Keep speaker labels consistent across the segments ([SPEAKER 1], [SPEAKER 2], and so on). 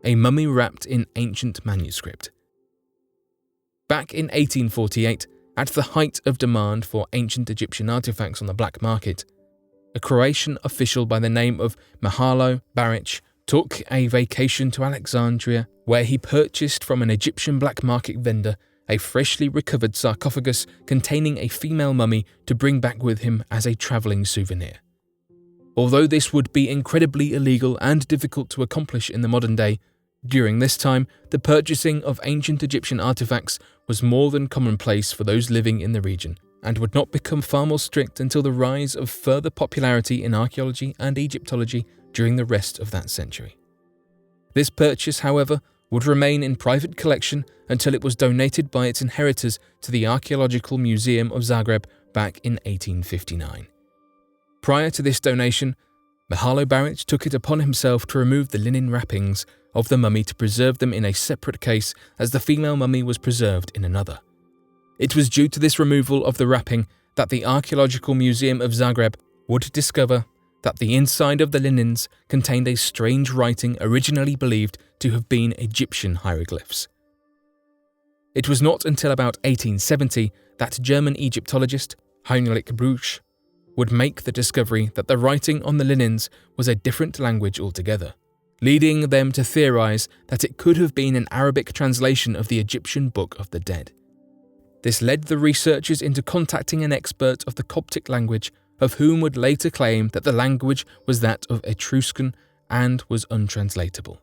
[SPEAKER 1] a mummy wrapped in ancient manuscript. Back in 1848, at the height of demand for ancient Egyptian artifacts on the black market, a Croatian official by the name of Mihailo Baric took a vacation to Alexandria, where he purchased from an Egyptian black market vendor a freshly recovered sarcophagus containing a female mummy to bring back with him as a travelling souvenir. Although this would be incredibly illegal and difficult to accomplish in the modern day, during this time, the purchasing of ancient Egyptian artifacts was more than commonplace for those living in the region, and would not become far more strict until the rise of further popularity in archaeology and Egyptology during the rest of that century. This purchase, however, would remain in private collection until it was donated by its inheritors to the Archaeological Museum of Zagreb back in 1859. Prior to this donation, Mihailo Baric took it upon himself to remove the linen wrappings of the mummy to preserve them in a separate case, as the female mummy was preserved in another. It was due to this removal of the wrapping that the Archaeological Museum of Zagreb would discover that the inside of the linens contained a strange writing originally believed to have been Egyptian hieroglyphs. It was not until about 1870 that German Egyptologist Heinrich Brugsch would make the discovery that the writing on the linens was a different language altogether, leading them to theorize that it could have been an Arabic translation of the Egyptian Book of the Dead. This led the researchers into contacting an expert of the Coptic language, of whom would later claim that the language was that of Etruscan and was untranslatable.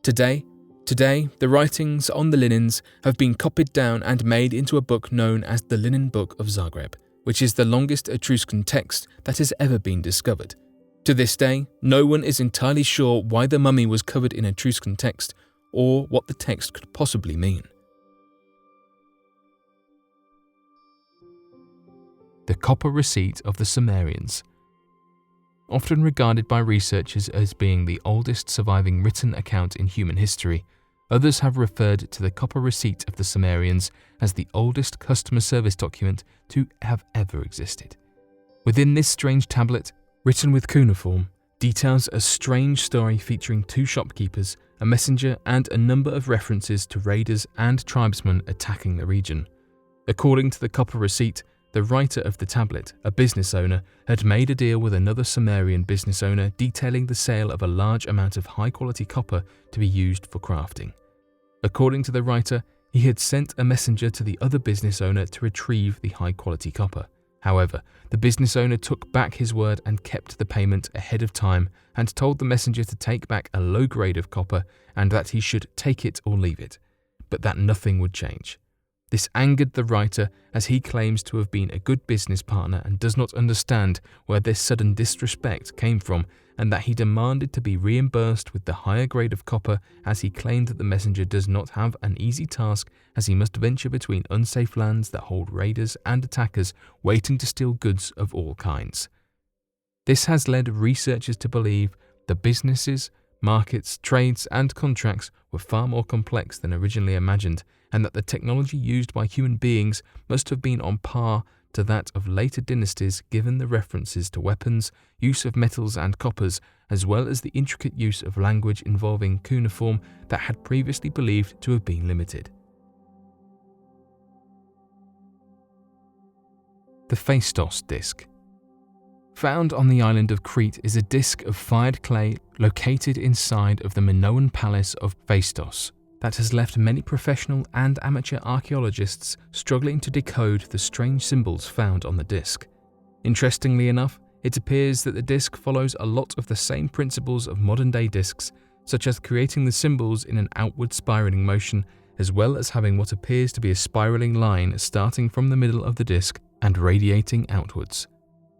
[SPEAKER 1] Today, the writings on the linens have been copied down and made into a book known as the Linen Book of Zagreb, which is the longest Etruscan text that has ever been discovered. To this day, no one is entirely sure why the mummy was covered in Etruscan text or what the text could possibly mean. The copper receipt of the Sumerians. Often regarded by researchers as being the oldest surviving written account in human history, others have referred to the copper receipt of the Sumerians as the oldest customer service document to have ever existed. Within this strange tablet, written with cuneiform, details a strange story featuring two shopkeepers, a messenger, and a number of references to raiders and tribesmen attacking the region. According to the copper receipt, the writer of the tablet, a business owner, had made a deal with another Sumerian business owner detailing the sale of a large amount of high-quality copper to be used for crafting. According to the writer, he had sent a messenger to the other business owner to retrieve the high-quality copper. However, the business owner took back his word and kept the payment ahead of time and told the messenger to take back a low grade of copper and that he should take it or leave it, but that nothing would change. This angered the writer, as he claims to have been a good business partner and does not understand where this sudden disrespect came from, and that he demanded to be reimbursed with the higher grade of copper, as he claimed that the messenger does not have an easy task, as he must venture between unsafe lands that hold raiders and attackers waiting to steal goods of all kinds. This has led researchers to believe the businesses, markets, trades, and contracts were far more complex than originally imagined, and that the technology used by human beings must have been on par to that of later dynasties, given the references to weapons, use of metals and coppers, as well as the intricate use of language involving cuneiform that had previously believed to have been limited. The Feistos Disc. Found on the island of Crete is a disc of fired clay located inside of the Minoan palace of Feistos that has left many professional and amateur archaeologists struggling to decode the strange symbols found on the disc. Interestingly enough, it appears that the disc follows a lot of the same principles of modern-day discs, such as creating the symbols in an outward spiraling motion, as well as having what appears to be a spiraling line starting from the middle of the disc and radiating outwards.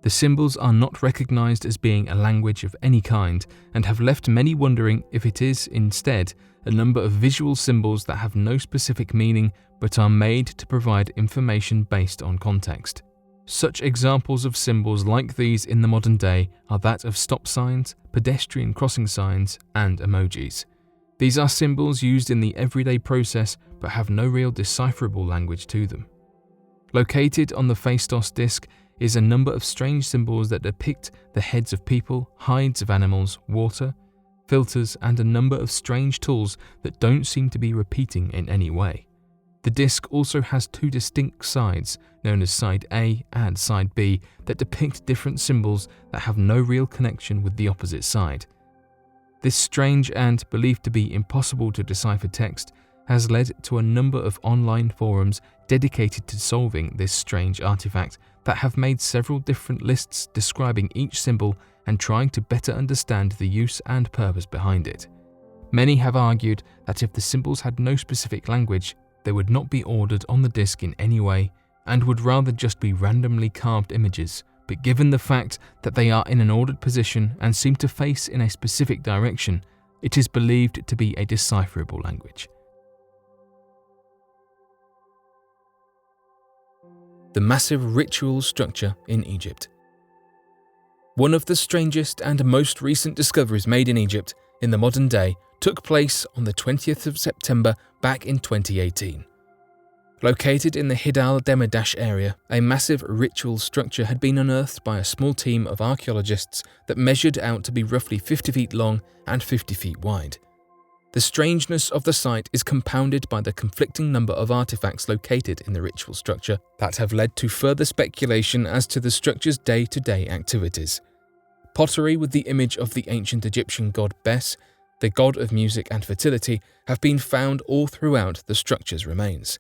[SPEAKER 1] The symbols are not recognized as being a language of any kind and have left many wondering if it is, instead, a number of visual symbols that have no specific meaning but are made to provide information based on context. Such examples of symbols like these in the modern day are that of stop signs, pedestrian crossing signs, and emojis. These are symbols used in the everyday process but have no real decipherable language to them. Located on the Feistos disc is a number of strange symbols that depict the heads of people, hides of animals, water, filters, and a number of strange tools that don't seem to be repeating in any way. The disc also has two distinct sides, known as Side A and Side B, that depict different symbols that have no real connection with the opposite side. This strange and believed to be impossible to decipher text has led to a number of online forums dedicated to solving this strange artifact that have made several different lists describing each symbol and trying to better understand the use and purpose behind it. Many have argued that if the symbols had no specific language, they would not be ordered on the disc in any way and would rather just be randomly carved images, but given the fact that they are in an ordered position and seem to face in a specific direction, it is believed to be a decipherable language. The massive ritual structure in Egypt. One of the strangest and most recent discoveries made in Egypt in the modern day took place on the 20th of September back in 2018. Located in the Hidal Demadash area, a massive ritual structure had been unearthed by a small team of archaeologists that measured out to be roughly 50 feet long and 50 feet wide. The strangeness of the site is compounded by the conflicting number of artifacts located in the ritual structure that have led to further speculation as to the structure's day-to-day activities. Pottery with the image of the ancient Egyptian god Bes, the god of music and fertility, have been found all throughout the structure's remains.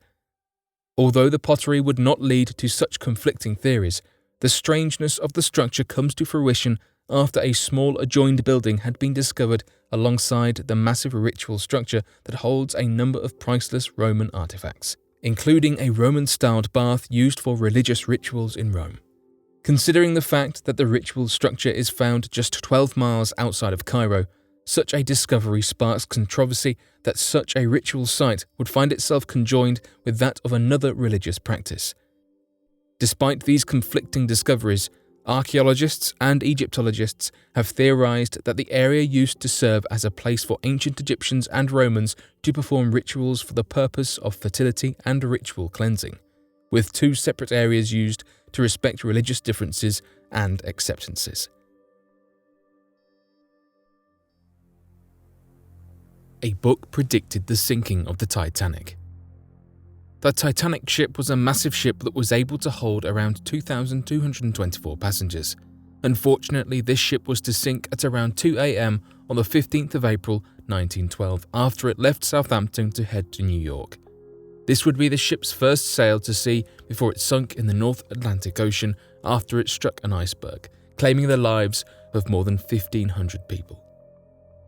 [SPEAKER 1] Although the pottery would not lead to such conflicting theories, the strangeness of the structure comes to fruition after a small adjoined building had been discovered alongside the massive ritual structure that holds a number of priceless Roman artifacts, including a Roman-styled bath used for religious rituals in Rome. Considering the fact that the ritual structure is found just 12 miles outside of Cairo, such a discovery sparks controversy that such a ritual site would find itself conjoined with that of another religious practice. Despite these conflicting discoveries, archaeologists and Egyptologists have theorized that the area used to serve as a place for ancient Egyptians and Romans to perform rituals for the purpose of fertility and ritual cleansing, with two separate areas used to respect religious differences and acceptances. A book predicted the sinking of the Titanic. The Titanic ship was a massive ship that was able to hold around 2,224 passengers. Unfortunately, this ship was to sink at around 2 a.m. on the 15th of April 1912 after it left Southampton to head to New York. This would be the ship's first sail to sea before it sunk in the North Atlantic Ocean after it struck an iceberg, claiming the lives of more than 1,500 people.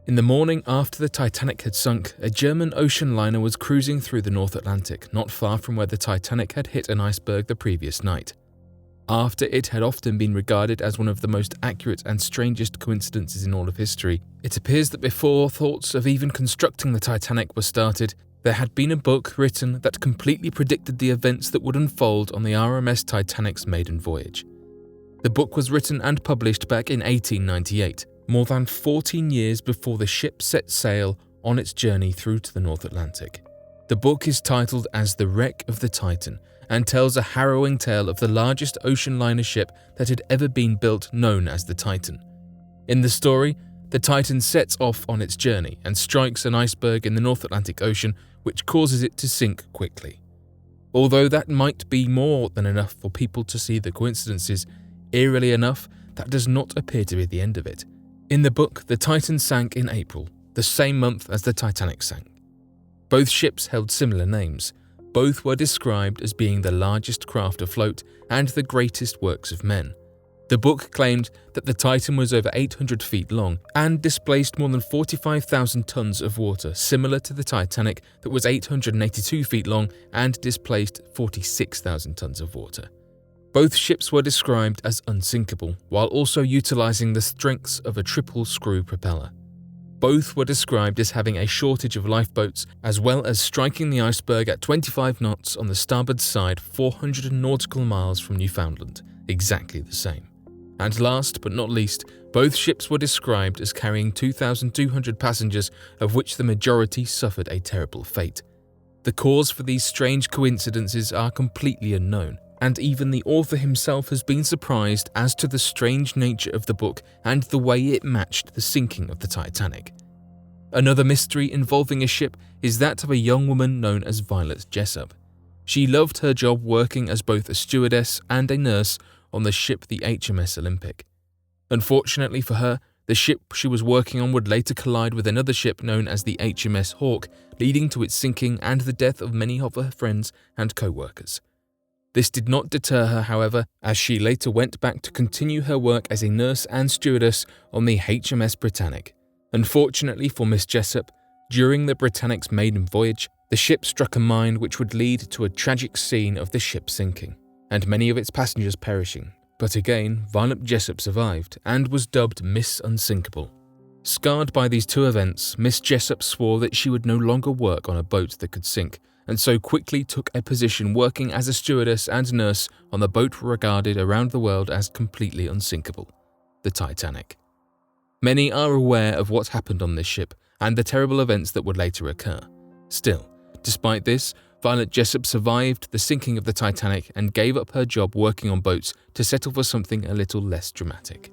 [SPEAKER 1] In the morning after the Titanic had sunk, a German ocean liner was cruising through the North Atlantic, not far from where the Titanic had hit an iceberg the previous night. After it had often been regarded as one of the most accurate and strangest coincidences in all of history, it appears that before thoughts of even constructing the Titanic were started, there had been a book written that completely predicted the events that would unfold on the RMS Titanic's maiden voyage. The book was written and published back in 1898. More than 14 years before the ship set sail on its journey through to the North Atlantic. The book is titled as The Wreck of the Titan and tells a harrowing tale of the largest ocean liner ship that had ever been built, known as the Titan. In the story, the Titan sets off on its journey and strikes an iceberg in the North Atlantic Ocean, which causes it to sink quickly. Although that might be more than enough for people to see the coincidences, eerily enough, that does not appear to be the end of it. In the book, the Titan sank in April, the same month as the Titanic sank. Both ships held similar names. Both were described as being the largest craft afloat and the greatest works of men. The book claimed that the Titan was over 800 feet long and displaced more than 45,000 tons of water, similar to the Titanic that was 882 feet long and displaced 46,000 tons of water. Both ships were described as unsinkable, while also utilizing the strengths of a triple-screw propeller. Both were described as having a shortage of lifeboats, as well as striking the iceberg at 25 knots on the starboard side 400 nautical miles from Newfoundland, exactly the same. And last but not least, both ships were described as carrying 2,200 passengers, of which the majority suffered a terrible fate. The cause for these strange coincidences are completely unknown, and even the author himself has been surprised as to the strange nature of the book and the way it matched the sinking of the Titanic. Another mystery involving a ship is that of a young woman known as Violet Jessup. She loved her job working as both a stewardess and a nurse on the ship the HMS Olympic. Unfortunately for her, the ship she was working on would later collide with another ship known as the HMS Hawk, leading to its sinking and the death of many of her friends and co-workers. This did not deter her, however, as she later went back to continue her work as a nurse and stewardess on the HMS Britannic. Unfortunately for Miss Jessup, during the Britannic's maiden voyage, the ship struck a mine which would lead to a tragic scene of the ship sinking, and many of its passengers perishing. But again, Violet Jessup survived and was dubbed Miss Unsinkable. Scarred by these two events, Miss Jessup swore that she would no longer work on a boat that could sink, and so quickly took a position working as a stewardess and nurse on the boat regarded around the world as completely unsinkable, the Titanic. Many are aware of what happened on this ship and the terrible events that would later occur. Still, despite this, Violet Jessup survived the sinking of the Titanic and gave up her job working on boats to settle for something a little less dramatic.